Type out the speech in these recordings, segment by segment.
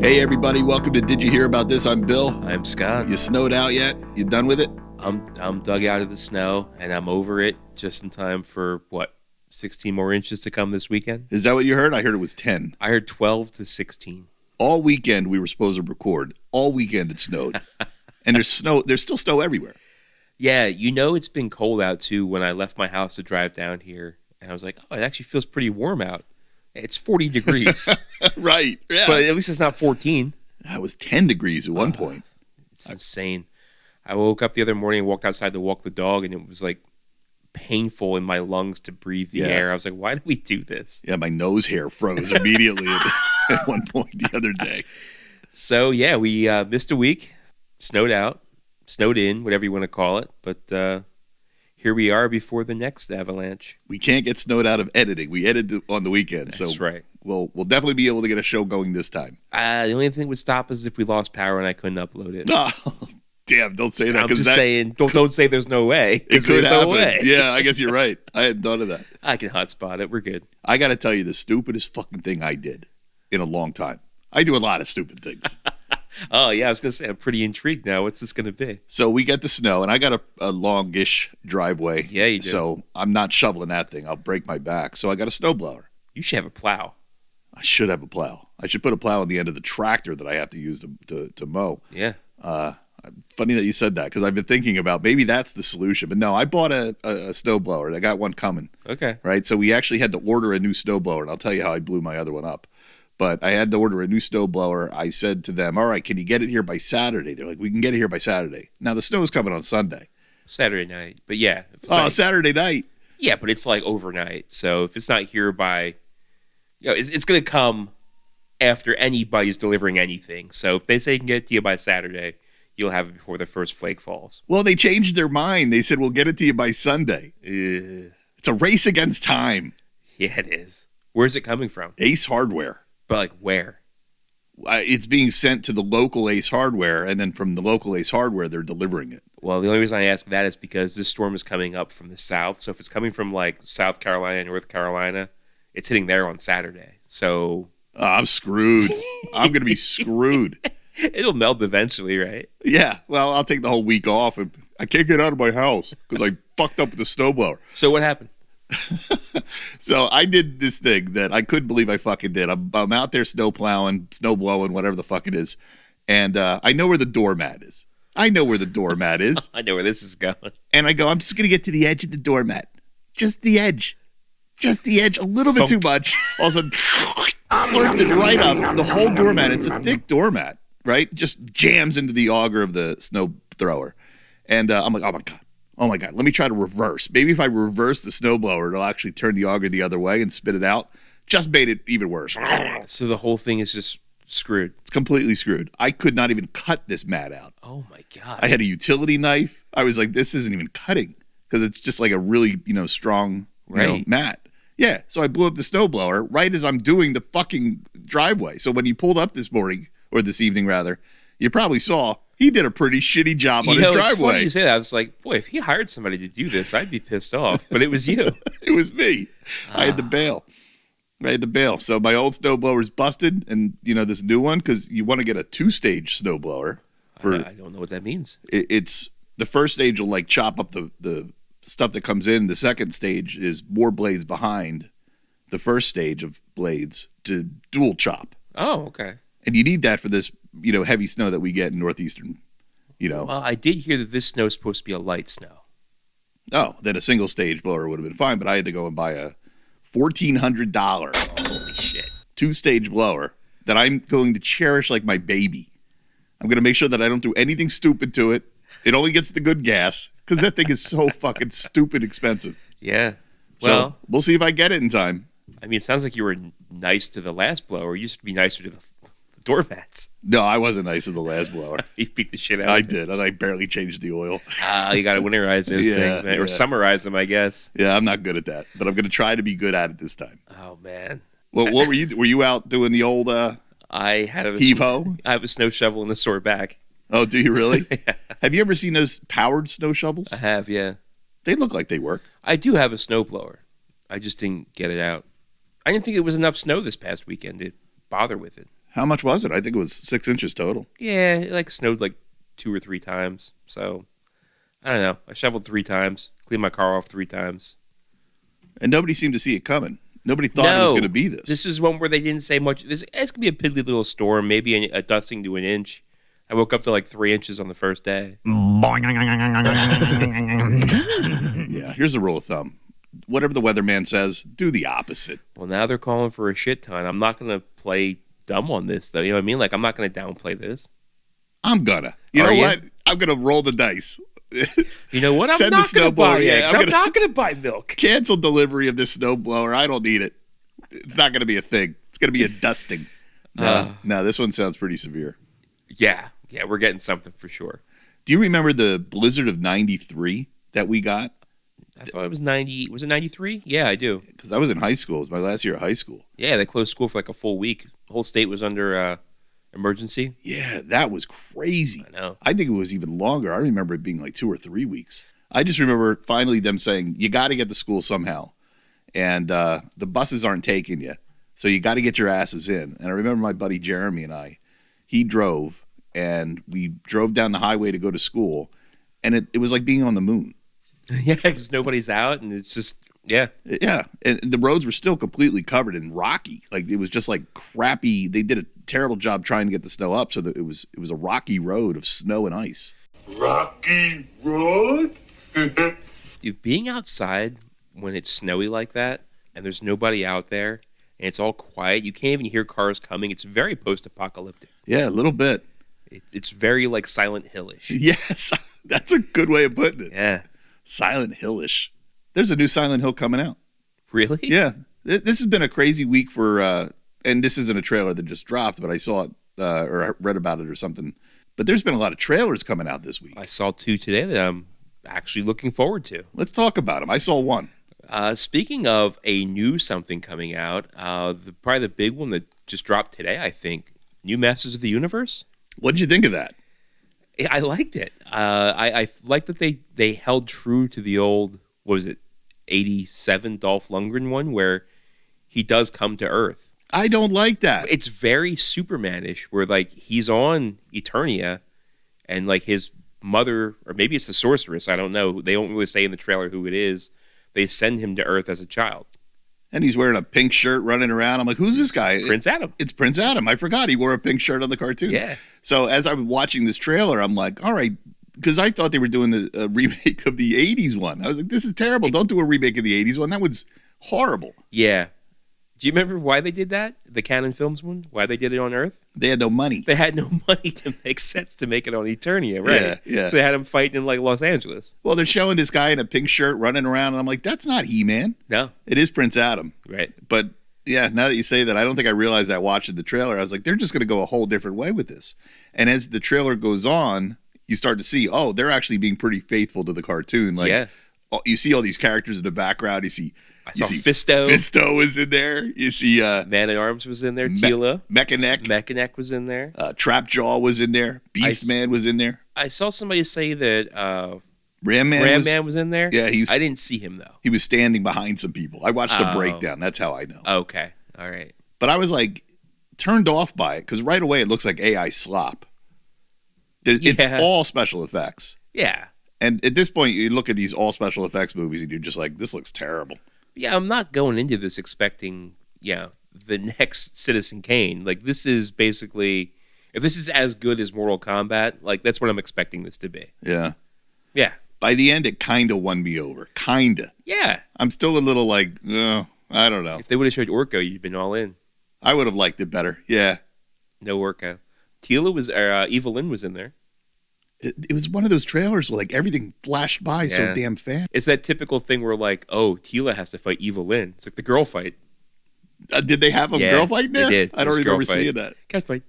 Hey everybody, welcome to Did You Hear About This? I'm Bill. I'm Scott. You snowed out yet? You done with it? I'm dug out of the snow, and I'm over it just in time for, 16 more inches to come this weekend? Is that what you heard? I heard it was 10. I heard 12 to 16. All weekend we were supposed to record. All weekend it snowed. And there's still snow everywhere. Yeah, it's been cold out too when I left my house to drive down here, and I was like, oh, it actually feels pretty warm out. It's 40 degrees. Right, yeah. But at least it's not 14. It was 10 degrees at one point. It's insane. I woke up the other morning and walked outside to walk the dog, and it was like painful in my lungs to breathe the air. I was like, why do we do this? Yeah, my nose hair froze immediately at one point the other day. So, yeah, we missed a week, snowed out, snowed in, whatever you want to call it. But here we are before the next avalanche. We can't get snowed out of editing. We edited on the weekend. That's right. We'll definitely be able to get a show going this time. The only thing that would stop us is if we lost power and I couldn't upload it. Oh, damn, don't say that. I'm just saying, don't say there's no way. It could happen. Way. Yeah, I guess you're right. I hadn't thought of that. I can hotspot it. We're good. I got to tell you the stupidest fucking thing I did in a long time. I do a lot of stupid things. Oh, yeah, I was going to say, I'm pretty intrigued now. What's this going to be? So we get the snow, and I got a longish driveway. Yeah, you do. So I'm not shoveling that thing. I'll break my back. So I got a snowblower. You should have a plow. I should have a plow. I should put a plow on the end of the tractor that I have to use to mow. Yeah. Funny that you said that, because I've been thinking about maybe that's the solution. But no, I bought a snowblower. I got one coming. Okay. Right? So we actually had to order a new snowblower, and I'll tell you how I blew my other one up. But I had to order a new snowblower. I said to them, all right, can you get it here by Saturday? They're like, we can get it here by Saturday. Now, the snow's coming on Sunday. Saturday night. But yeah. Saturday night. Yeah, but it's like overnight. So if it's not here by, it's going to come after anybody's delivering anything. So if they say you can get it to you by Saturday, you'll have it before the first flake falls. Well, they changed their mind. They said, we'll get it to you by Sunday. It's a race against time. Yeah, it is. Where's it coming from? Ace Hardware. But like where? It's being sent to the local Ace Hardware, and then from the local Ace Hardware, they're delivering it. Well, the only reason I ask that is because this storm is coming up from the south. So if it's coming from like South Carolina, North Carolina, it's hitting there on Saturday. So I'm screwed. I'm going to be screwed. It'll melt eventually, right? Yeah. Well, I'll take the whole week off. And I can't get out of my house because I fucked up with the snowblower. So what happened? So I did this thing that I couldn't believe I fucking did. I'm out there snow plowing, snow blowing, whatever the fuck it is. And I know where the doormat is. I know where this is going. And I go, I'm just going to get to the edge of the doormat. Just the edge. A little bit too much. All of a sudden, slurped it right up. The whole doormat. It's a thick doormat, right? Just jams into the auger of the snow thrower. And I'm like, oh my God, let me try to reverse. Maybe if I reverse the snowblower, it'll actually turn the auger the other way and spit it out. Just made it even worse. So the whole thing is just screwed. It's completely screwed. I could not even cut this mat out. Oh my God. I had a utility knife. I was like, this isn't even cutting because it's just like a really, strong mat. Yeah. So I blew up the snowblower right as I'm doing the fucking driveway. So when he pulled up this morning, or this evening rather, you probably saw he did a pretty shitty job on his driveway. It's funny you say that. I was like, boy, if he hired somebody to do this, I'd be pissed off. But it was you. It was me. I had to bail. So my old snowblower's busted, and this new one, because you want to get a 2-stage snowblower. I don't know what that means. It's the first stage will like chop up the stuff that comes in. The second stage is more blades behind the first stage of blades to dual chop. Oh, okay. And you need that for this, heavy snow that we get in northeastern, Well, I did hear that this snow is supposed to be a light snow. Oh, then a single stage blower would have been fine, but I had to go and buy a $1,400 holy shit 2-stage blower that I'm going to cherish like my baby. I'm going to make sure that I don't do anything stupid to it. It only gets the good gas because that thing is so fucking stupid expensive. Yeah. Well, so we'll see if I get it in time. I mean, it sounds like you were nice to the last blower. You used to be nicer to the doormats. No, I wasn't nice to the last blower. You beat the shit out I of it. did, and I barely changed the oil. You got to winterize those things, man. Or summarize them, I guess. Yeah, I'm not good at that, but I'm going to try to be good at it this time. Oh, man. Well, what were you? Were you out doing the old I had a heave-ho? I have a snow shovel and a sore back. Oh, do you really? Yeah. Have you ever seen those powered snow shovels? I have, yeah. They look like they work. I do have a snowblower. I just didn't get it out. I didn't think it was enough snow this past weekend to bother with it. How much was it? I think it was 6 inches total. Yeah, it like snowed like 2 or 3 times. So I don't know. I shoveled 3 times, cleaned my car off 3 times. And nobody seemed to see it coming. Nobody thought it was going to be this. This is one where they didn't say much. It's going to be a piddly little storm, maybe a dusting to an inch. I woke up to like 3 inches on the first day. Yeah, here's a rule of thumb. Whatever the weatherman says, do the opposite. Well, now they're calling for a shit ton. I'm not going to play dumb on this, though. You know what I mean? Like, I'm not going to downplay this. I'm gonna. You know what? I'm going to roll the dice. You know what? I'm not going to buy eggs. I'm not going to buy milk. Cancel delivery of this snowblower. I don't need it. It's not going to be a thing. It's going to be a dusting. No, this one sounds pretty severe. Yeah, we're getting something for sure. Do you remember the blizzard of 93 that we got? I thought it was 90. Was it 93? Yeah, I do. Because I was in high school. It was my last year of high school. Yeah, they closed school for like a full week. The whole state was under emergency. Yeah, that was crazy. I know. I think it was even longer. I remember it being like 2 or 3 weeks. I just remember finally them saying, you got to get to school somehow. And the buses aren't taking you. So you got to get your asses in. And I remember my buddy Jeremy and he drove. And we drove down the highway to go to school. And it was like being on the moon. Yeah, because nobody's out. And it's just, yeah. Yeah. And the roads were still completely covered and rocky. Like it was just like crappy. They did a terrible job trying to get the snow up. So that it was a rocky road of snow and ice. Rocky road? Dude, being outside when it's snowy like that and there's nobody out there and it's all quiet, you can't even hear cars coming. It's very post-apocalyptic. Yeah, a little bit. It's very like Silent Hill-ish. Yes, that's a good way of putting it. Yeah. Silent Hill-ish. There's a new Silent Hill coming out. Really? Yeah. This has been a crazy week for, and this isn't a trailer that just dropped, but I saw it or I read about it or something. But there's been a lot of trailers coming out this week. I saw 2 today that I'm actually looking forward to. Let's talk about them. I saw one. Speaking of a new something coming out, probably the big one that just dropped today, I think, New Masters of the Universe. What did you think of that? I liked it. I like that they held true to the old, what was it, 87 Dolph Lundgren one, where he does come to Earth. I don't like that. It's very Superman-ish, where like he's on Eternia, and like his mother, or maybe it's the sorceress, I don't know. They don't really say in the trailer who it is. They send him to Earth as a child. And he's wearing a pink shirt running around. I'm like, who's this guy? Prince Adam. It's Prince Adam. I forgot he wore a pink shirt on the cartoon. Yeah. So as I was watching this trailer, I'm like, all right, because I thought they were doing the remake of the 80s one. I was like, this is terrible. Don't do a remake of the 80s one. That was horrible. Yeah. Do you remember why they did that? The Canon Films one? Why they did it on Earth? They had no money. They had no money to make sense to make it on Eternia, right? Yeah. So they had him fighting in like Los Angeles. Well, they're showing this guy in a pink shirt running around, and I'm like, that's not He-Man. No. It is Prince Adam. Right. But yeah, now that you say that, I don't think I realized that watching the trailer. I was like, they're just going to go a whole different way with this. And as the trailer goes on, you start to see, oh, they're actually being pretty faithful to the cartoon. Like, yeah. You see all these characters in the background. You see Fisto. Fisto was in there. You see Man-at-Arms was in there. Teela. Mechaneck was in there. Trapjaw was in there. Beastman was in there. I saw somebody say that Ram Man was in there. Yeah, I didn't see him though. He was standing behind some people. I watched a breakdown. That's how I know. Okay, all right. But I was like turned off by it because right away it looks like AI slop. It's all special effects. Yeah. And at this point, you look at these all special effects movies and you're just like, this looks terrible. Yeah, I'm not going into this expecting, the next Citizen Kane. Like, this is basically, if this is as good as Mortal Kombat, like, that's what I'm expecting this to be. Yeah. Yeah. By the end, it kind of won me over. Kind of. Yeah. I'm still a little like, I don't know. If they would have showed Orko, you'd been all in. I would have liked it better. Yeah. No Orko. Teela was, Evelyn was in there. It was one of those trailers where like everything flashed by so damn fast. It's that typical thing where like, oh, Teela has to fight Evelyn. It's like the girl fight. Did they have a girl fight in there? They did. I don't remember seeing that. Cat fight.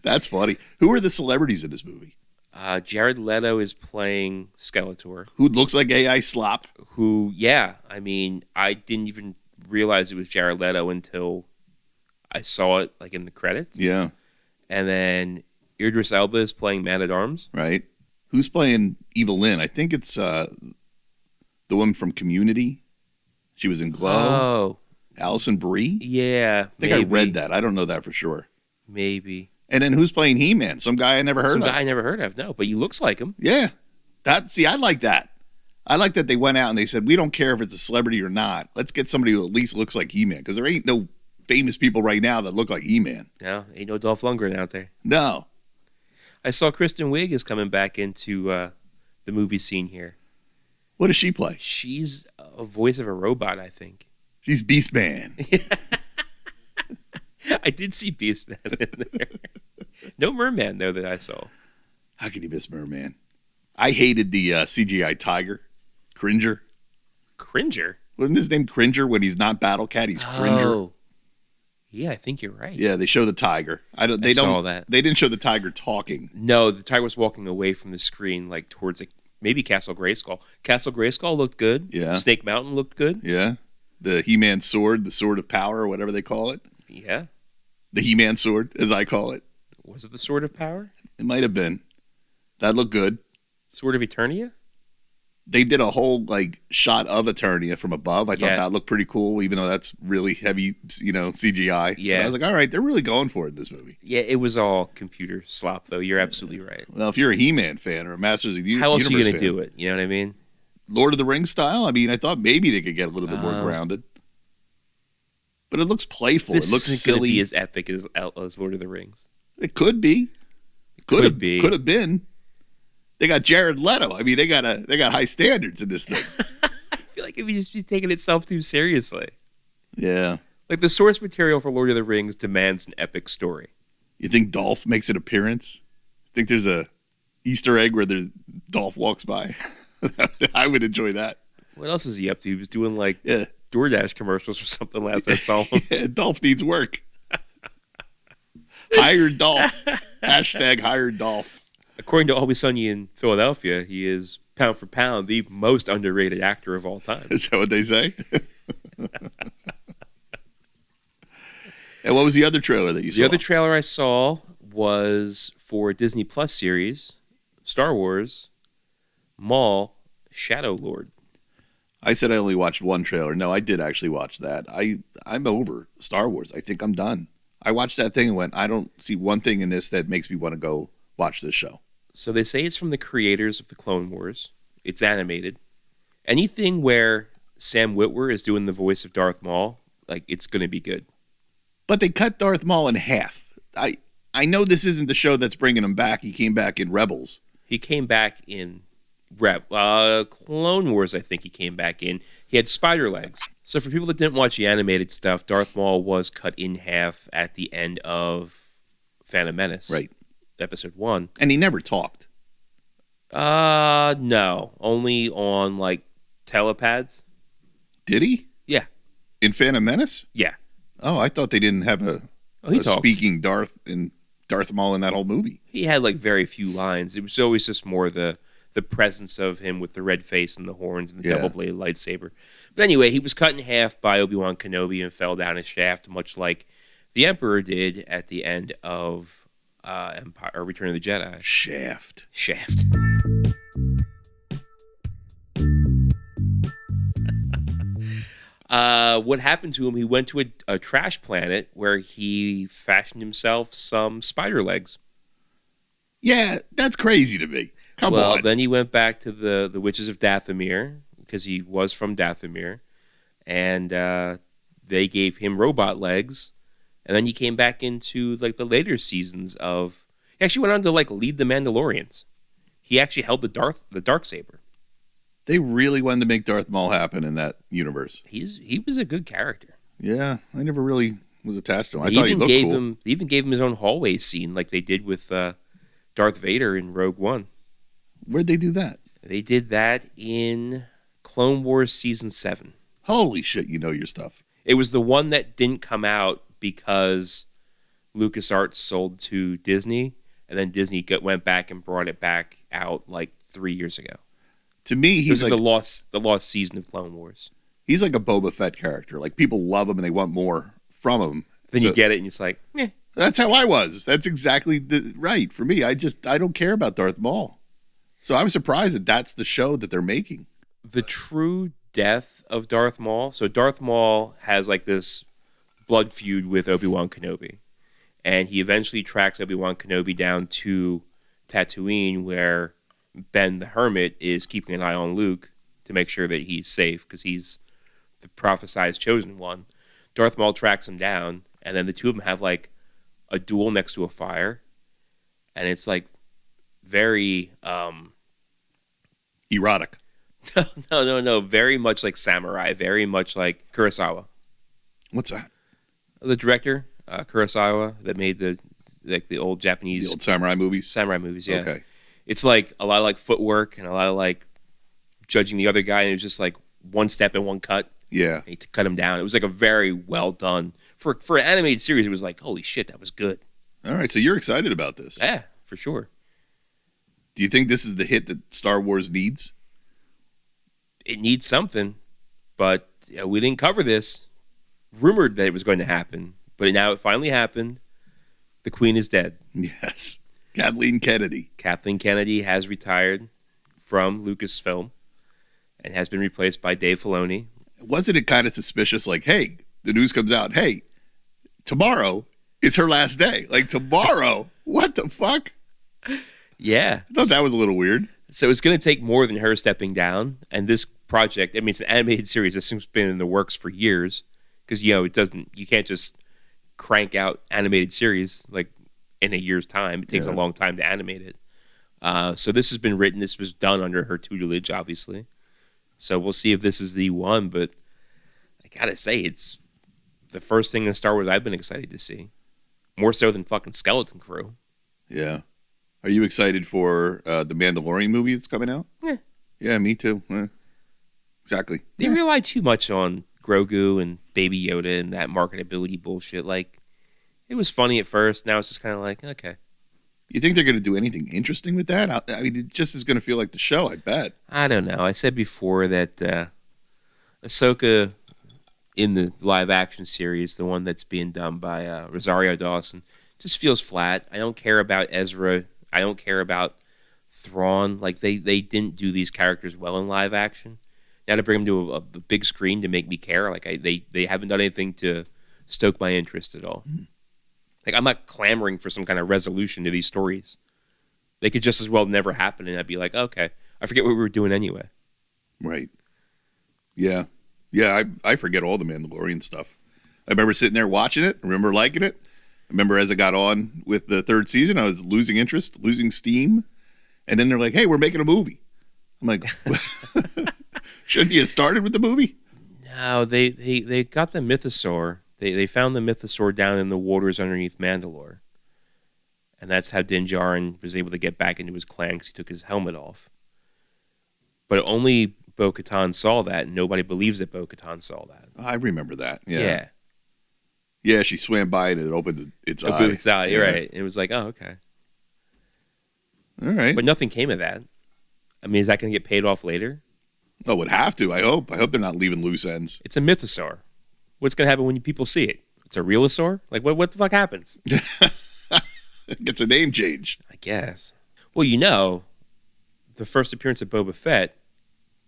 That's funny. Who are the celebrities in this movie? Jared Leto is playing Skeletor. Who looks like AI slop. I mean, I didn't even realize it was Jared Leto until I saw it like in the credits. Yeah. And then Idris Elba is playing Man-at-Arms. Right. Who's playing Evelyn? I think it's the woman from Community. She was in Glow. Oh. Allison Brie? Yeah, I think I read that. I don't know that for sure. Maybe. And then who's playing He-Man? Some guy I never heard of. Some guy I never heard of, no, but he looks like him. Yeah. I like that. I like that they went out and they said, we don't care if it's a celebrity or not. Let's get somebody who at least looks like He-Man, because there ain't no famous people right now that look like He-Man. No, ain't no Dolph Lundgren out there. No. I saw Kristen Wiig is coming back into the movie scene here. What does she play? She's a voice of a robot, I think. She's Beastman. I did see Beastman in there. No Merman, though, that I saw. How can you miss Merman? I hated the CGI tiger. Cringer. Cringer? Wasn't his name Cringer when he's not Battle Cat? He's Cringer. Oh. Yeah, I think you're right. Yeah, they show the tiger. I saw that. They didn't show the tiger talking. No, the tiger was walking away from the screen, like towards maybe Castle Grayskull. Castle Grayskull looked good. Yeah. Snake Mountain looked good. Yeah. The He-Man sword, the sword of power, or whatever they call it. Yeah. The He-Man sword, as I call it. Was it the Sword of Power? It might have been. That looked good. Sword of Eternia? They did a whole shot of Eternia from above. I thought that looked pretty cool, even though that's really heavy, CGI. Yeah. But I was like, all right, they're really going for it in this movie. Yeah, it was all computer slop, though. You're absolutely right. Well, if you're a He-Man fan or a Masters of the Universe fan. How else are you going to do it? You know what I mean? Lord of the Rings style? I mean, I thought maybe they could get a little bit more grounded. But it looks playful. It looks silly. Going to be as epic as Lord of the Rings. It could be. Could have been. They got Jared Leto. I mean, they got high standards in this thing. I feel like it would just be taking itself too seriously. Yeah. Like the source material for Lord of the Rings demands an epic story. You think Dolph makes an appearance? Think there's a Easter egg where Dolph walks by? I would enjoy that. What else is he up to? He was doing DoorDash commercials or something last I saw him. Yeah, Dolph needs work. Hired Dolph. Hashtag hired Dolph. According to Always Sunny in Philadelphia, he is, pound for pound, the most underrated actor of all time. Is that what they say? And what was the other trailer that you saw? The other trailer I saw was for a Disney Plus series, Star Wars, Maul, Shadow Lord. I said I only watched one trailer. No, I did actually watch that. I'm over Star Wars. I think I'm done. I watched that thing and went, I don't see one thing in this that makes me want to go watch this show. So they say it's from the creators of the Clone Wars. It's animated. Anything where Sam Witwer is doing the voice of Darth Maul, it's going to be good. But they cut Darth Maul in half. I know this isn't the show that's bringing him back. He came back in Rebels. He came back in Clone Wars, I think he came back in. He had spider legs. So for people that didn't watch the animated stuff, Darth Maul was cut in half at the end of Phantom Menace. Right. Episode 1. And he never talked. No. Only on, telepads. Did he? Yeah. In Phantom Menace? Yeah. Oh, I thought they didn't have a speaking Darth Maul in that whole movie. He had, very few lines. It was always just more the presence of him with the red face and the horns and the double-bladed lightsaber. But anyway, he was cut in half by Obi-Wan Kenobi and fell down a shaft, much like the Emperor did at the end of Empire or Return of the Jedi. Shaft. What happened to him? He went to a trash planet where he fashioned himself some spider legs. Yeah, that's crazy to me. Come on. Well, then he went back to the Witches of Dathomir because he was from Dathomir, and they gave him robot legs. And then he came back into the later seasons of. He actually went on to lead the Mandalorians. He actually held the Darksaber. They really wanted to make Darth Maul happen in that universe. He was a good character. Yeah, I never really was attached to him. I thought he looked cool. They even gave him his own hallway scene, like they did with Darth Vader in Rogue One. Where'd they do that? They did that in Clone Wars Season 7. Holy shit, you know your stuff. It was the one that didn't come out because LucasArts sold to Disney, and then Disney went back and brought it back out 3 years ago. To me, he's the lost season of Clone Wars. He's like a Boba Fett character. People love him and they want more from him. Then you get it and it's like, eh. That's how I was. That's exactly right for me. I don't care about Darth Maul. So I'm surprised that that's the show that they're making. The true death of Darth Maul. So Darth Maul has like this blood feud with Obi-Wan Kenobi. And he eventually tracks Obi-Wan Kenobi down to Tatooine, where Ben the Hermit is keeping an eye on Luke to make sure that he's safe, because he's the prophesized chosen one. Darth Maul tracks him down, and then the two of them have like a duel next to a fire. And it's like very... Erotic. No. Very much like samurai. Very much like Kurosawa. What's that? The director, Kurosawa, that made the old Japanese... The old samurai movies? Samurai movies, yeah. Okay. It's like a lot of like footwork and a lot of like judging the other guy, and it was just like one step and one cut. Yeah. And he cut him down. It was like a very well done... For an animated series, it was like, holy shit, that was good. All right, so you're excited about this. Yeah, for sure. Do you think this is the hit that Star Wars needs? It needs something, but we didn't cover this. Rumored that it was going to happen, but now it finally happened. The Queen is dead. Yes. Kathleen Kennedy. Kathleen Kennedy has retired from Lucasfilm and has been replaced by Dave Filoni. Wasn't it kind of suspicious? Like, hey, the news comes out. Hey, tomorrow is her last day. Like, tomorrow? What the fuck? Yeah. I thought that was a little weird. So it's going to take more than her stepping down. And this project, I mean, it's an animated series. This thing's been in the works for years. Because, you can't just crank out animated series like in a year's time. It takes a long time to animate it. So this has been written. This was done under her tutelage, obviously. So we'll see if this is the one. But I got to say, it's the first thing in Star Wars I've been excited to see. More so than fucking Skeleton Crew. Yeah. Are you excited for the Mandalorian movie that's coming out? Yeah. Yeah, me too. Exactly. They rely too much on Grogu and Baby Yoda and that marketability bullshit. Like, it was funny at first. Now it's just kind of like, okay. You think they're going to do anything interesting with that? I mean, it just is going to feel like the show, I bet. I don't know. I said before that Ahsoka in the live-action series, the one that's being done by Rosario Dawson, just feels flat. I don't care about Ezra. I don't care about Thrawn. Like, they didn't do these characters well in live action. Now to bring them to a big screen to make me care, like they haven't done anything to stoke my interest at all. Like, I'm not clamoring for some kind of resolution to these stories. They could just as well never happen, and I'd be like, okay, I forget what we were doing anyway. Right. Yeah. Yeah, I forget all the Mandalorian stuff. I remember sitting there watching it. I remember liking it. I remember as it got on with the third season, I was losing interest, losing steam. And then they're like, hey, we're making a movie. I'm like, shouldn't you have started with the movie? No, they got the mythosaur. They found the mythosaur down in the waters underneath Mandalore. And that's how Din Djarin was able to get back into his clan, because he took his helmet off. But only Bo-Katan saw that, and nobody believes that Bo-Katan saw that. I remember that. Yeah. Yeah, she swam by and it opened its eye. Opened its eye, you're right. It was like, oh, okay. All right. But nothing came of that. I mean, is that going to get paid off later? Oh, would have to. I hope they're not leaving loose ends. It's a mythosaur. What's going to happen when people see it? It's a realosaur? Like, what the fuck happens? It gets a name change. I guess. Well, the first appearance of Boba Fett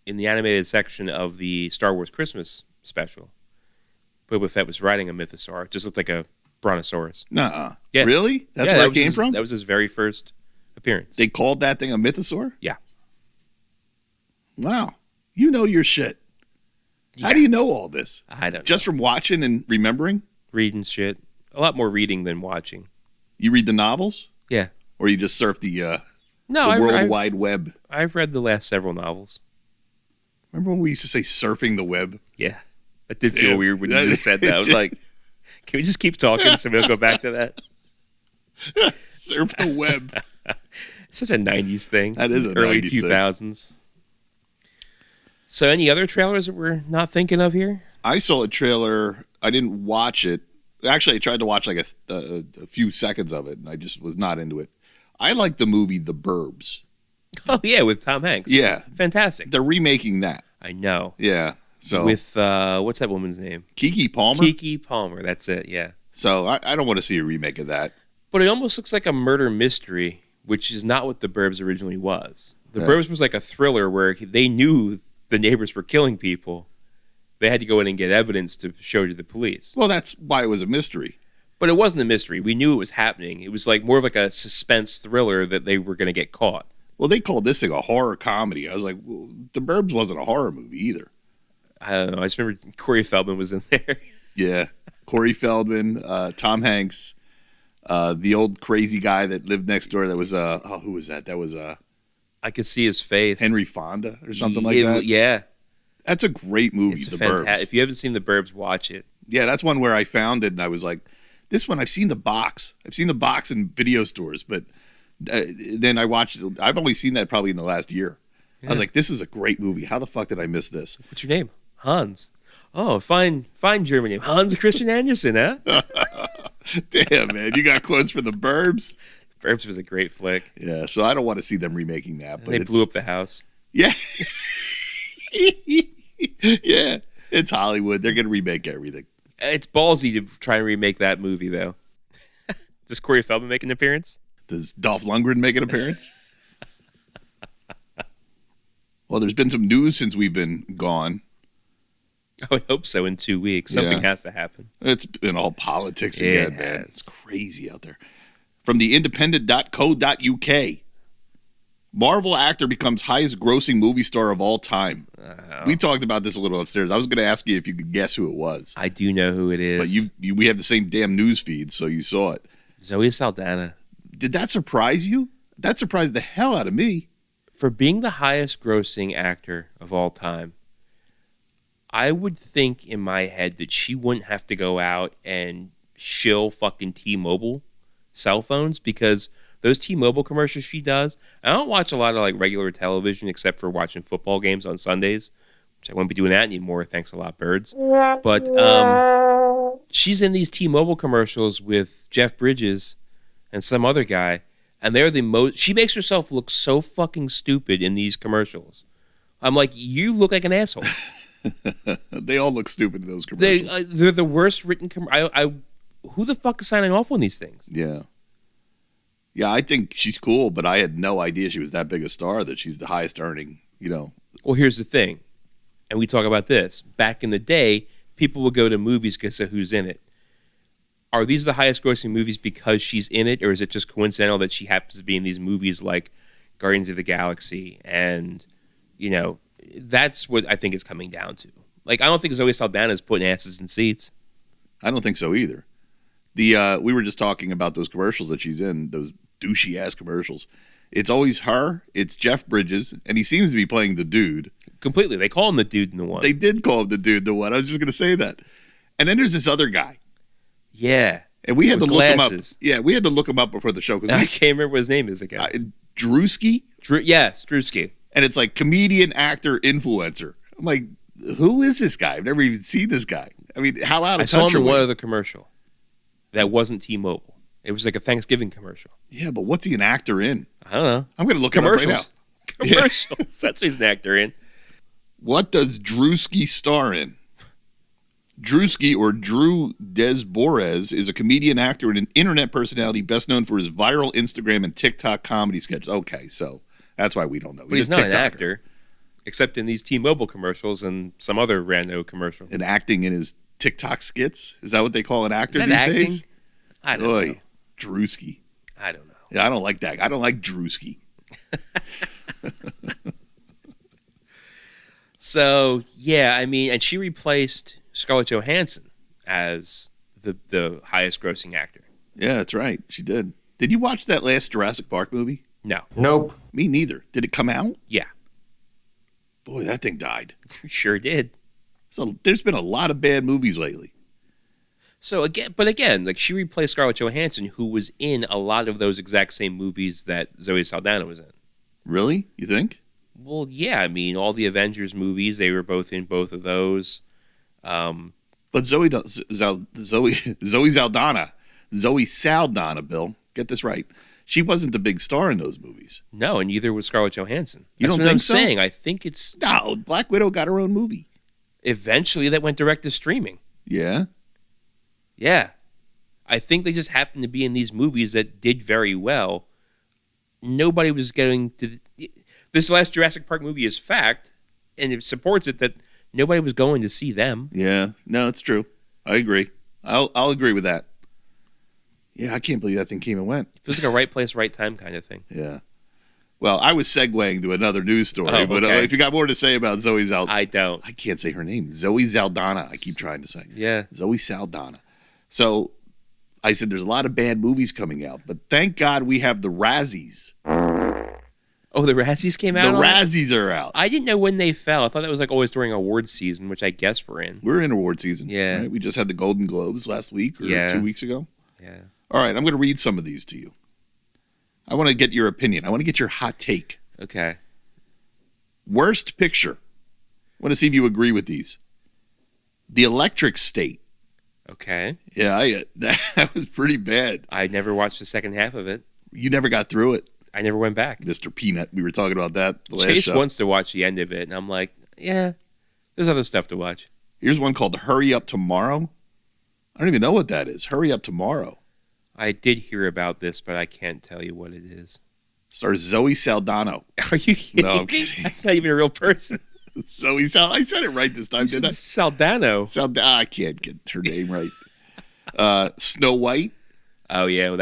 in the animated section of the Star Wars Christmas special, Boba Fett was riding a mythosaur. It just looked like a brontosaurus. Nuh-uh. Yeah. Really? That's where it came from? That was his very first appearance. They called that thing a mythosaur? Yeah. Wow. You know your shit. Yeah. How do you know all this? I don't know. Just from watching and remembering? Reading shit. A lot more reading than watching. You read the novels? Yeah. Or you just surf the No, World Wide Web? I've read the last several novels. Remember when we used to say surfing the web? Yeah. That did feel weird when you just said that. I was like, can we just keep talking so we'll go back to that? Surf the web. It's such a 90s thing. That is a early 90s 2000s. So any other trailers that we're not thinking of here? I saw a trailer. I didn't watch it. Actually, I tried to watch like a few seconds of it, and I just was not into it. I like the movie The Burbs. Oh, yeah, with Tom Hanks. Yeah. Fantastic. They're remaking that. I know. Yeah. So with, what's that woman's name? Keke Palmer? Keke Palmer, that's it, yeah. So I don't want to see a remake of that. But it almost looks like a murder mystery, which is not what The Burbs originally was. The Burbs was like a thriller where they knew the neighbors were killing people, they had to go in and get evidence to show to the police. Well, that's why it was a mystery. But it wasn't a mystery. We knew it was happening. It was like more of like a suspense thriller that they were going to get caught. Well, they called this thing a horror comedy. I was like, well, The Burbs wasn't a horror movie either. I don't know. I just remember Corey Feldman was in there. Yeah. Corey Feldman, Tom Hanks, the old crazy guy that lived next door that was, who was that? That was I could see his face. Henry Fonda or something like that. Yeah. That's a great movie, It's The fantastic. Burbs. If you haven't seen The Burbs, watch it. Yeah, that's one where I found it and I was like, this one, I've seen the box. I've seen the box in video stores, but then I watched it. I've only seen that probably in the last year. Yeah. I was like, this is a great movie. How the fuck did I miss this? What's your name? Hans. Oh, fine German name. Hans Christian Andersen, huh? Damn, man. You got quotes for The Burbs? Burbs was a great flick. Yeah, so I don't want to see them remaking that. But they blew up the house. Yeah. Yeah, it's Hollywood. They're going to remake everything. It's ballsy to try and remake that movie, though. Does Corey Feldman make an appearance? Does Dolph Lundgren make an appearance? Well, there's been some news since we've been gone. I hope so. In 2 weeks, something has to happen. It's been all politics again, man. Has. It's crazy out there. From the independent.co.uk, Marvel actor becomes highest grossing movie star of all time. We talked about this a little upstairs. I was going to ask you if you could guess who it was. I do know who it is. But we have the same damn news feed, so you saw it. Zoe Saldana. Did that surprise you? That surprised the hell out of me. For being the highest grossing actor of all time, I would think in my head that she wouldn't have to go out and shill fucking T-Mobile cell phones, because those T-Mobile commercials she does, I don't watch a lot of like regular television except for watching football games on Sundays, which I won't be doing that anymore. Thanks a lot, birds. But she's in these T-Mobile commercials with Jeff Bridges and some other guy, and they're the most. She makes herself look so fucking stupid in these commercials. I'm like, you look like an asshole. They all look stupid in those commercials. They're the worst written. Who the fuck is signing off on these things? Yeah. Yeah, I think she's cool, but I had no idea she was that big a star, that she's the highest earning, Well, here's the thing, and we talk about this. Back in the day, people would go to movies because of who's in it. Are these the highest grossing movies because she's in it, or is it just coincidental that she happens to be in these movies like Guardians of the Galaxy? And, that's what I think it's coming down to. Like, I don't think Zoe Saldana is putting asses in seats. I don't think so either. We were just talking about those commercials that she's in, those douchey ass commercials. It's always her, it's Jeff Bridges, and he seems to be playing the dude. Completely. They call him the dude in the one. They did call him the dude in the one. I was just going to say that. And then there's this other guy. Yeah. And we had to look glasses. him up. Yeah, we had to look him up before the show. I can't remember what his name is again. Drewski? Yes, Drewski. And it's like comedian, actor, influencer. I'm like, who is this guy? I've never even seen this guy. I mean, how out of touch I saw him in are we? one other commercial that wasn't T-Mobile. It was like a Thanksgiving commercial. Yeah, but what's he an actor in? I don't know. I'm going to look him up right now. Commercials. Yeah. That's who he's an actor in. What does Drewski star in? Drewski, or Drew Desborez, is a comedian, actor, and an internet personality best known for his viral Instagram and TikTok comedy sketches. Okay, so that's why we don't know. But he's not an actor, except in these T-Mobile commercials and some other rando commercial. And acting in his TikTok skits? Is that what they call an actor these acting? Days? I don't know. Drewski. I don't know. Yeah, I don't like that. I don't like Drewski. So, yeah, I mean, and she replaced Scarlett Johansson as the highest grossing actor. Yeah, that's right. She did. Did you watch that last Jurassic Park movie? No. Nope. Me neither. Did it come out? Yeah. Boy, that thing died. Sure did. So there's been a lot of bad movies lately. So again, like she replaced Scarlett Johansson, who was in a lot of those exact same movies that Zoe Saldana was in. Really? You think? Well, yeah. I mean, all the Avengers movies, they were both in both of those. But Zoe Saldana, Bill, get this right. She wasn't the big star in those movies. No, and neither was Scarlett Johansson. You That's don't what I'm think so? saying. I think it's No, Black Widow got her own movie. eventually that went direct to streaming. Yeah. Yeah. I think they just happened to be in these movies that did very well. Nobody was getting to... This last Jurassic Park movie is fact, and it supports it that nobody was going to see them. Yeah, no, it's true. I agree. I'll agree with that. Yeah, I can't believe that thing came and went. It feels like a right place, right time kind of thing. Yeah. Well, I was segueing to another news story, Oh, but okay. if you got more to say about Zoe Saldana, I don't. I can't say her name. Zoe Saldana. I keep trying to say. Yeah. Zoe Saldana. So I said there's a lot of bad movies coming out, but thank God we have the Razzies. Oh, the Razzies came out? The Razzies are out. I didn't know when they fell. I thought that was like always during awards season, which I guess we're in. We're in award season. Yeah. Right? We just had the Golden Globes last week or Yeah. 2 weeks ago. Yeah. All right, I'm going to read some of these to you. I want to get your opinion. I want to get your hot take. Okay. Worst picture. I want to see if you agree with these. The Electric State. Okay. Yeah, that was pretty bad. I never watched the second half of it. You never got through it, I never went back. Mr. Peanut. We were talking about that the last Chase show. wants to watch the end of it, and I'm like, yeah, there's other stuff to watch. Here's one called Hurry Up Tomorrow. I don't even know what that is. Hurry Up Tomorrow. I did hear about this, but I can't tell you what it is. Stars Zoe Saldana. Are you kidding No, I'm me? kidding. That's not even a real person. Zoe Saldana. I said it right this time, didn't I? Saldano. I can't get her name right. Snow White. Oh yeah, well,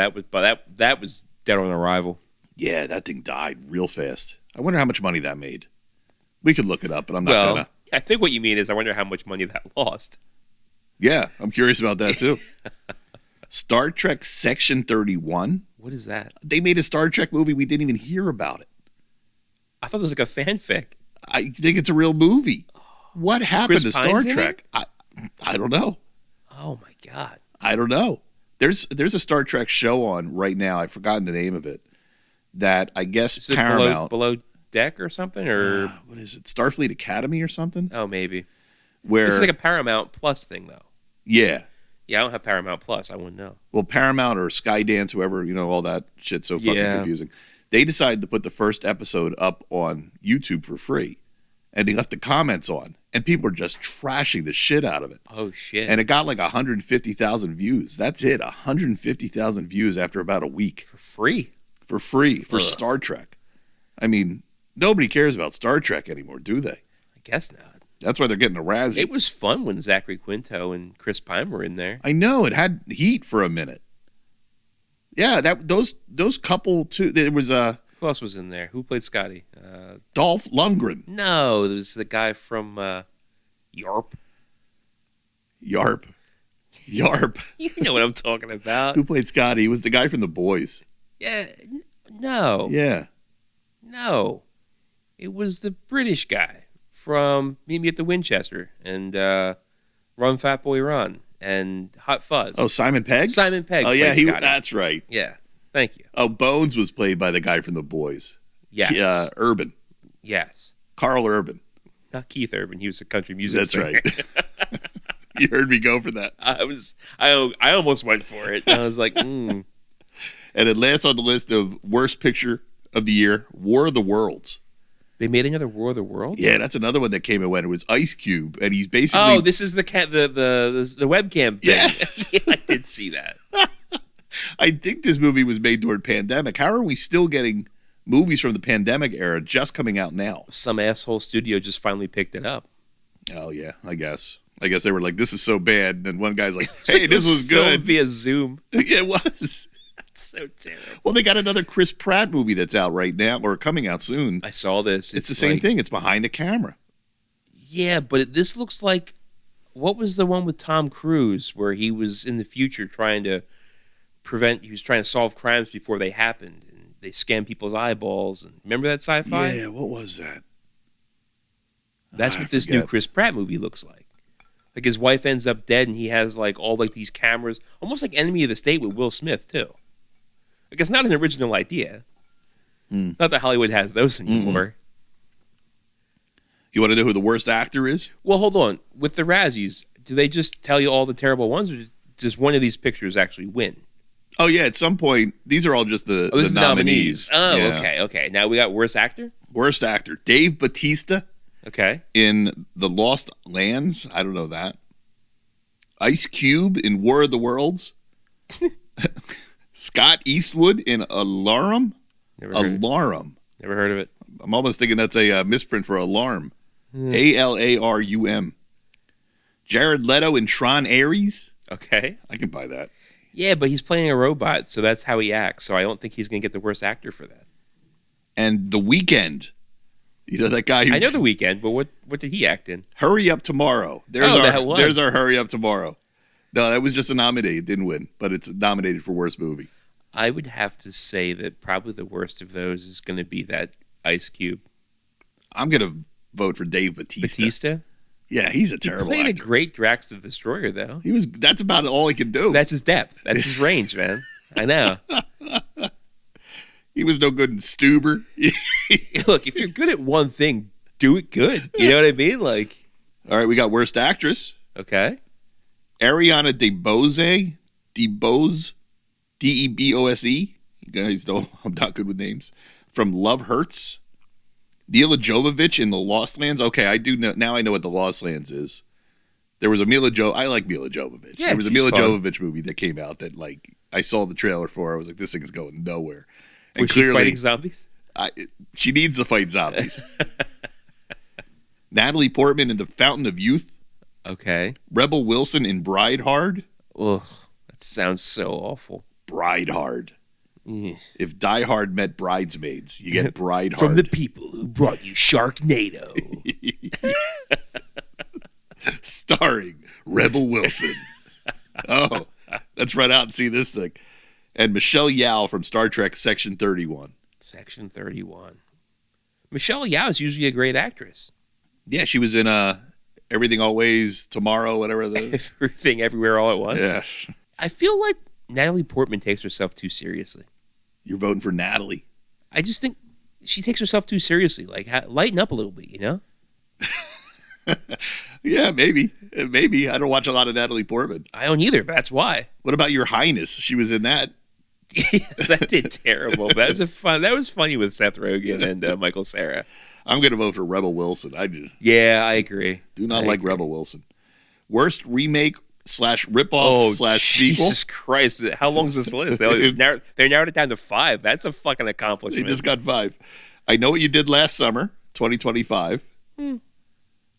that was dead on arrival. Yeah, that thing died real fast. I wonder how much money that made. We could look it up, but I'm not Well, gonna. I think what you mean is I wonder how much money that lost. Yeah, I'm curious about that too. Star Trek Section 31. What is that? They made a Star Trek movie. We didn't even hear about it. I thought it was like a fanfic. I think it's a real movie. What happened Chris to Star Pine's in Trek? I don't know. Oh my god. I don't know. There's a Star Trek show on right now. I've forgotten the name of it. That I guess Is it Paramount. below deck or something? Or What is it? Starfleet Academy or something? oh, maybe. Where This is like a Paramount Plus thing, though. yeah. Yeah, I don't have Paramount Plus. I wouldn't know. Well, Paramount or Skydance, whoever, all that shit's so fucking Yeah. confusing. They decided to put the first episode up on YouTube for free. And they left the comments on. And people are just trashing the shit out of it. Oh shit! And it got like 150,000 views. That's it. 150,000 views after about a week. for free. For free. For Ugh. Star Trek. I mean, nobody cares about Star Trek anymore, do they? I guess not. That's why they're getting a Razzie. It was fun when Zachary Quinto and Chris Pine were in there. I know. It had heat for a minute. Yeah, those couple too. There was Who else was in there? Who played Scotty? Dolph Lundgren. No, there was the guy from Yarp. Yarp. You know what I'm talking about? Who played Scotty? He was the guy from The Boys. Yeah. No. Yeah. No. It was the British guy from Meet Me at the Winchester and Run Fat Boy Run and Hot Fuzz. Oh, Simon Pegg? Simon Pegg. Oh, yeah, played Scotty. that's right. Yeah. Thank you. Oh, Bones was played by the guy from The Boys. Yes. Urban. Yes. Carl Urban. Not Keith Urban. He was a country music That's singer. right. You heard me go for that. I almost went for it. I was like, And it last on the list of worst picture of the year, War of the Worlds. They made another War of the Worlds? Yeah, that's another one that came and went. It was Ice Cube, and he's basically. Oh, this is the webcam thing. Yeah. Yeah, I did see that. I think this movie was made during pandemic. How are we still getting movies from the pandemic era just coming out now? Some asshole studio just finally picked it up. Oh yeah, I guess they were like, "This is so bad," and then one guy's like, It's "Hey, like it this was filmed good." via Zoom. Yeah, it was. That's so terrible. Well, they got another Chris Pratt movie that's out right now, or coming out soon. I saw this. It's the same thing. It's behind the camera. Yeah, but this looks like what was the one with Tom Cruise where he was in the future trying to he was trying to solve crimes before they happened, and they scanned people's eyeballs. And remember that sci-fi? Yeah, what was that? That's I what this forget. new Chris Pratt movie looks like. Like his wife ends up dead, and he has like all like these cameras, almost like Enemy of the State with Will Smith too. Like it's not an original idea. Not that Hollywood has those anymore. You want to know who the worst actor is? Well, hold on. With the Razzies, do they just tell you all the terrible ones, or does one of these pictures actually win? Oh yeah, at some point, these are all just the Oh, this is the nominees. Oh, Yeah. okay. Now we got worst actor. Worst actor: Dave Bautista Okay. in The Lost Lands. I don't know that. Ice Cube in War of the Worlds. Scott Eastwood in Alarum. Never heard of it. Alarum. Never heard of it. I'm almost thinking that's a misprint for alarm. Alarum. Jared Leto and Tron Ares. Okay. I can buy that. Yeah, but he's playing a robot, so that's how he acts. So I don't think he's going to get the worst actor for that. And The Weeknd. You know that guy who... I know The Weeknd, but what did he act in? Hurry Up Tomorrow. That one. There's our Hurry Up Tomorrow. No, that was just a nominee. It didn't win, but it's nominated for worst movie. I would have to say that probably the worst of those is going to be that Ice Cube. I'm going to vote for Dave Bautista. Batista? Yeah, he's a terrible He played actor. a great Drax the Destroyer, though. That's about all he could do. That's his depth. That's his range, man. I know. He was no good in Stuber. Look, if you're good at one thing, do it good. You know what I mean? Like, All right, we got worst actress. okay. Ariana DeBose. DeBose. D-E-B-O-S-E. You guys know I'm not good with names. From Love Hurts. Mila Jovovich in The Lost Lands. Okay, I do know. Now I know what The Lost Lands is. There was a I like Mila Jovovich. Yeah, there was a she's Mila fun. Jovovich movie that came out that, like, I saw the trailer for. I was like, this thing is going nowhere. And Was she fighting zombies? she needs to fight zombies. Natalie Portman in The Fountain of Youth. Okay. Rebel Wilson in Bride Hard. Ugh, that sounds so awful. Bride Hard. Ugh. If Die Hard met Bridesmaids, you get Bride Hard. From the people who brought you Sharknado. Starring Rebel Wilson. Oh, let's run out and see this thing. And Michelle Yeoh from Star Trek Section 31. Section 31. Michelle Yeoh is usually a great actress. Yeah, she was in Everything Always Tomorrow, whatever the... Everything Everywhere All at Once. Yeah. I feel like Natalie Portman takes herself too seriously. You're voting for Natalie. I just think she takes herself too seriously. Like, lighten up a little bit, you know? Yeah, maybe. Maybe. I don't watch a lot of Natalie Portman. I don't either, but that's why. What about Your Highness? She was in that. That did terrible. That was funny with Seth Rogen and Michael Cera. I'm going to vote for Rebel Wilson. I do Yeah, I agree. not I like agree. Rebel Wilson. Worst remake / ripoff / sequel. Jesus Christ. How long is this list? They narrowed it down to 5. That's a fucking They accomplishment. just got 5. I Know What You Did Last Summer, 2025. I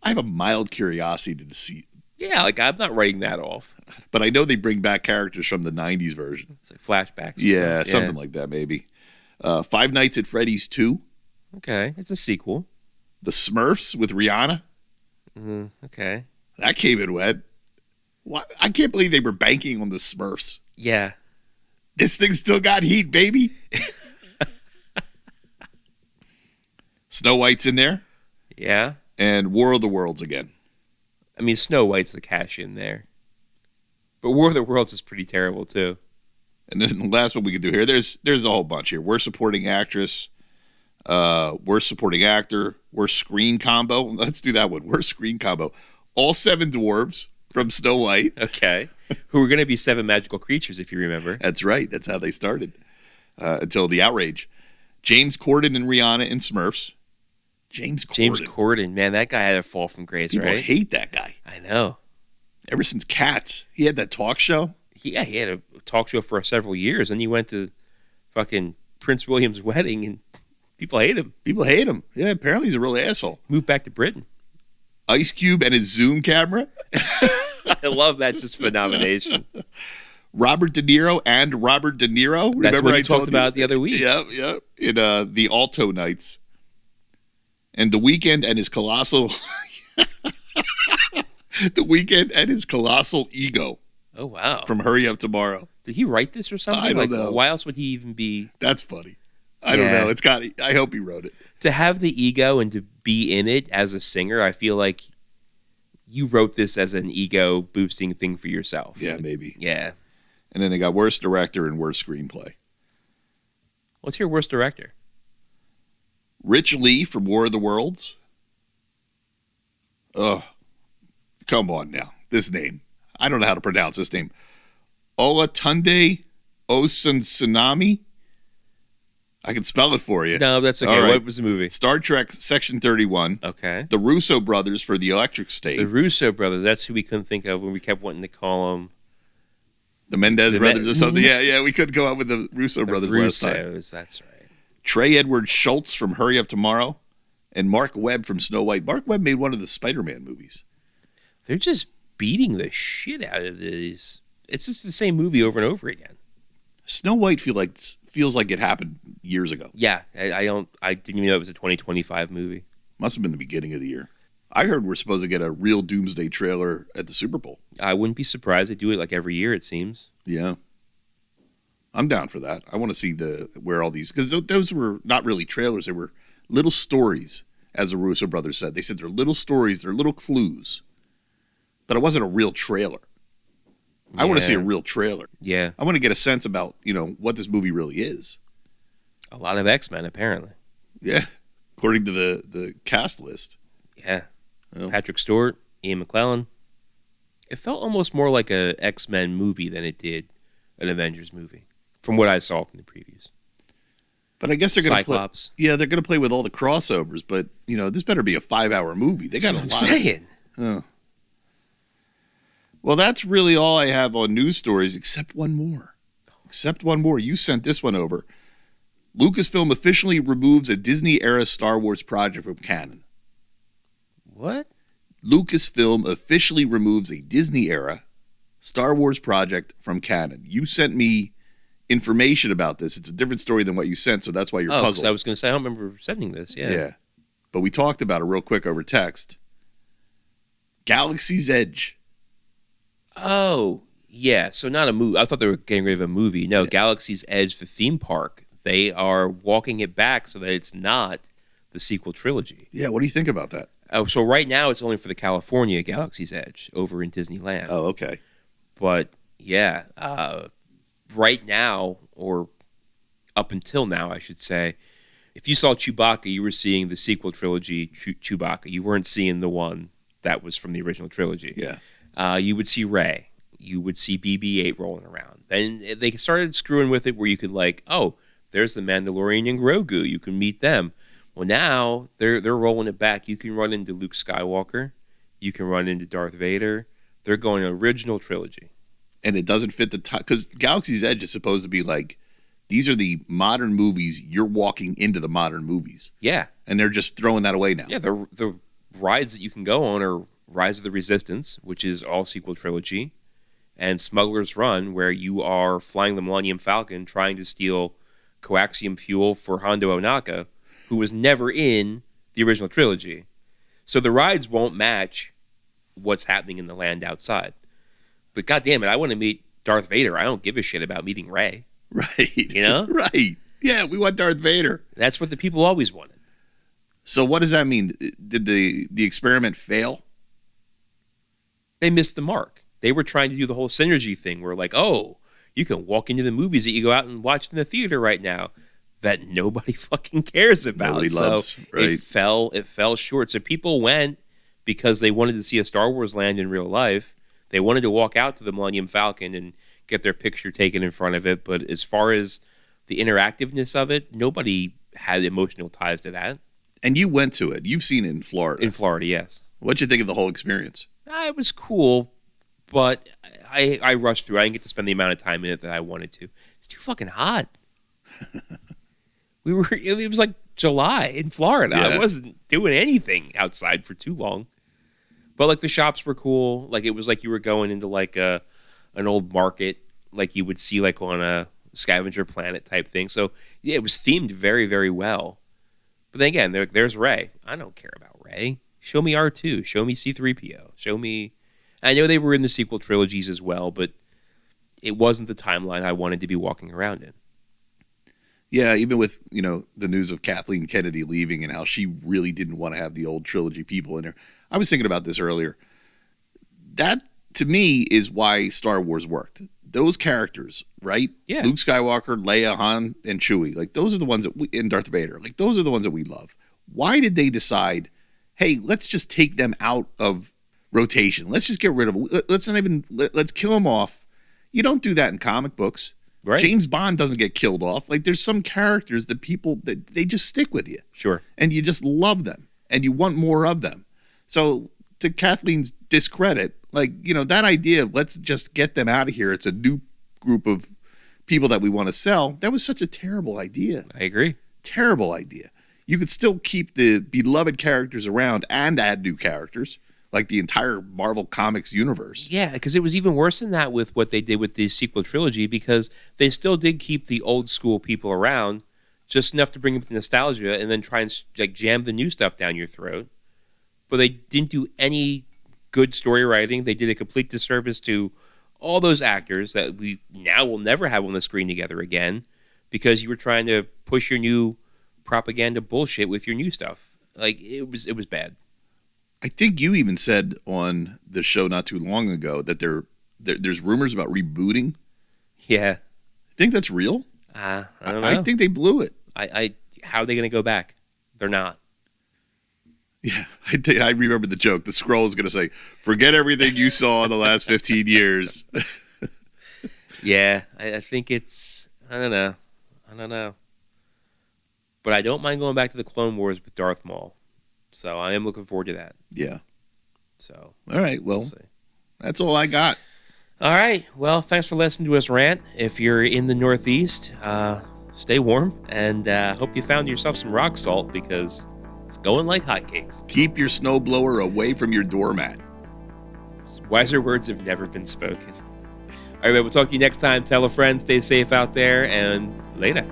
have a mild curiosity to see, Yeah, like I'm not writing that off. but I know they bring back characters from the 90s version. It's like flashbacks. and Yeah, stuff. something like that, maybe. Five Nights at Freddy's 2. Okay, it's a sequel. The Smurfs with Rihanna. Okay. That came in wet. What? I can't believe they were banking on the Smurfs. Yeah. This thing still got heat, baby. Snow White's in there. Yeah. And War of the Worlds again. I mean, Snow White's the cash in there. But War of the Worlds is pretty terrible, too. And then the last one we could do here, there's a whole bunch here. Worst supporting actress, worst supporting actor, worst screen combo. Let's do that one. Worst screen combo. All 7 dwarves from Snow White. Okay. Who were going to be 7 magical creatures, if you remember. That's right. That's how they started. Until the outrage. James Corden and Rihanna in Smurfs. James Corden, man, that guy had a fall from grace, People right? hate that guy. I know. Ever since Cats, he had that talk show. He had a talk show for several years, and he went to fucking Prince William's wedding, and people hate him. People hate him. Yeah, apparently he's a real asshole. Moved back to Britain. Ice Cube and his Zoom camera. I love that just for nomination. Robert De Niro and Robert De Niro. Remember That's what I we talked told about you? the other week. Yep. In The Alto Nights. And The Weeknd and his colossal... The Weeknd and his colossal ego Oh, wow. from Hurry Up Tomorrow. Did he write this or something? I don't know. Why else would he even be... That's funny. I don't Yeah. know. I hope he wrote it. To have the ego and to be in it as a singer, I feel like you wrote this as an ego-boosting thing for yourself. Yeah, maybe. Yeah. And then they got worst director and worst screenplay. What's your worst director? Rich Lee from War of the Worlds. Oh, come on now. This name. I don't know how to pronounce this name. Olatunde Osunsanami. I can spell it for you. No, that's okay. All right. What was the movie? Star Trek Section 31. Okay. The Russo brothers for The Electric State. The Russo brothers. That's who we couldn't think of when we kept wanting to call them The Mendez The brothers or something. Yeah, we couldn't go out with the Russo the brothers last time. Russos. That's right. Trey Edward Schultz from Hurry Up Tomorrow. And Mark Webb from Snow White. Mark Webb made one of the Spider-Man movies. They're just beating the shit out of these. It's just the same movie over and over again. Snow White feels like it happened years ago. Yeah, I didn't even know it was a 2025 movie. Must have been the beginning of the year. I heard we're supposed to get a real Doomsday trailer at the Super Bowl. I wouldn't be surprised. They do it like every year, it seems. Yeah. I'm down for that. I want to see where all these, because those were not really trailers. They were little stories, as the Russo brothers said. They said they're little stories, they're little clues. But it wasn't a real trailer. I want to see a real trailer. Yeah. I want to get a sense about, what this movie really is. A lot of X-Men, apparently. Yeah. According to the cast list. Yeah. Oh. Patrick Stewart, Ian McKellen. It felt almost more like a X-Men movie than it did an Avengers movie, from what I saw from the previews. But I guess they're going to play. Cyclops. Yeah, they're going to play with all the crossovers. But this better be a 5-hour movie. They got a lot. Saying. Oh. Well, that's really all I have on news stories, except one more. You sent this one over. Lucasfilm officially removes a Disney-era Star Wars project from canon. What? Lucasfilm officially removes a Disney-era Star Wars project from canon. You sent me information about this. It's a different story than what you sent, so that's why you're puzzled. I was going to say, I don't remember sending this. Yeah. But we talked about it real quick over text. Galaxy's Edge. Oh, yeah. So not a movie. I thought they were getting rid of a movie. No, yeah. Galaxy's Edge, the theme park. They are walking it back so that it's not the sequel trilogy. Yeah, what do you think about that? Oh, so right now it's only for the California Galaxy's Edge over in Disneyland. Oh, okay. But yeah, right now, or up until now, I should say, if you saw Chewbacca, you were seeing the sequel trilogy Chewbacca. You weren't seeing the one that was from the original trilogy. Yeah. You would see Rey. You would see BB-8 rolling around. Then they started screwing with it where you could there's the Mandalorian and Grogu. You can meet them. Well, now they're rolling it back. You can run into Luke Skywalker. You can run into Darth Vader. They're going original trilogy. And it doesn't fit the time, because Galaxy's Edge is supposed to be these are the modern movies. You're walking into the modern movies. Yeah. And they're just throwing that away now. Yeah, the rides that you can go on are Rise of the Resistance, which is all sequel trilogy, and Smuggler's Run, where you are flying the Millennium Falcon trying to steal coaxium fuel for Hondo Ohnaka, who was never in the original trilogy. So the rides won't match what's happening in the land outside. But goddamn it, I want to meet Darth Vader. I don't give a shit about meeting Rey. Right. You know? Right. Yeah, we want Darth Vader. That's what the people always wanted. So what does that mean? Did the experiment fail? They missed the mark. They were trying to do the whole synergy thing where you can walk into the movies that you go out and watch in the theater right now that nobody fucking cares about. Nobody loves, right? It fell short. So people went because they wanted to see a Star Wars land in real life. They wanted to walk out to the Millennium Falcon and get their picture taken in front of it. But as far as the interactiveness of it, nobody had emotional ties to that. And you went to it. You've seen it in Florida. In Florida, yes. What'd you think of the whole experience? It was cool, but I rushed through. I didn't get to spend the amount of time in it that I wanted to. It's too fucking hot. It was like July in Florida. Yeah. I wasn't doing anything outside for too long. But the shops were cool. It was like you were going into an old market, like you would see on a Scavenger Planet type thing. So yeah, it was themed very, very well. But then again, there's Rey. I don't care about Rey. Show me R2. Show me C-3PO. Show me. I know they were in the sequel trilogies as well, but it wasn't the timeline I wanted to be walking around in. Yeah, even with, the news of Kathleen Kennedy leaving and how she really didn't want to have the old trilogy people in there. I was thinking about this earlier. That, to me, is why Star Wars worked. Those characters, right? Yeah. Luke Skywalker, Leia, Han, and Chewie. Those are the ones and Darth Vader. Those are the ones that we love. Why did they decide, hey, let's just take them out of rotation. Let's just get rid of them. Let's kill them off. You don't do that in comic books. Right. James Bond doesn't get killed off. There's some characters that they just stick with you. Sure. And you just love them and you want more of them. So to Kathleen's discredit, that idea of let's just get them out of here. It's a new group of people that we want to sell. That was such a terrible idea. I agree. Terrible idea. you could still keep the beloved characters around and add new characters, like the entire Marvel Comics universe. Yeah, because it was even worse than that with what they did with the sequel trilogy, because they still did keep the old school people around just enough to bring up the nostalgia and then try and like jam the new stuff down your throat. But they didn't do any good story writing. They did a complete disservice to all those actors that we now will never have on the screen together again because you were trying to push your new propaganda bullshit with your new stuff. Like, it was bad. I think you even said on the show not too long ago that there's rumors about rebooting. Yeah. I think that's real. I don't know. I think they blew it. How are they going to go back? They're not. Yeah, I remember the joke. The scroll is going to say, forget everything you saw in the last 15 years. Yeah, I think it's, I don't know. But I don't mind going back to the Clone Wars with Darth Maul. So I am looking forward to that. Yeah. So. All right, well, We'll see. that's all I got. All right. Well, thanks for listening to us rant. If you're in the Northeast, stay warm, and hope you found yourself some rock salt because it's going like hotcakes. Keep your snowblower away from your doormat. Wiser words have never been spoken. All right, we'll talk to you next time. Tell a friend, stay safe out there, and later.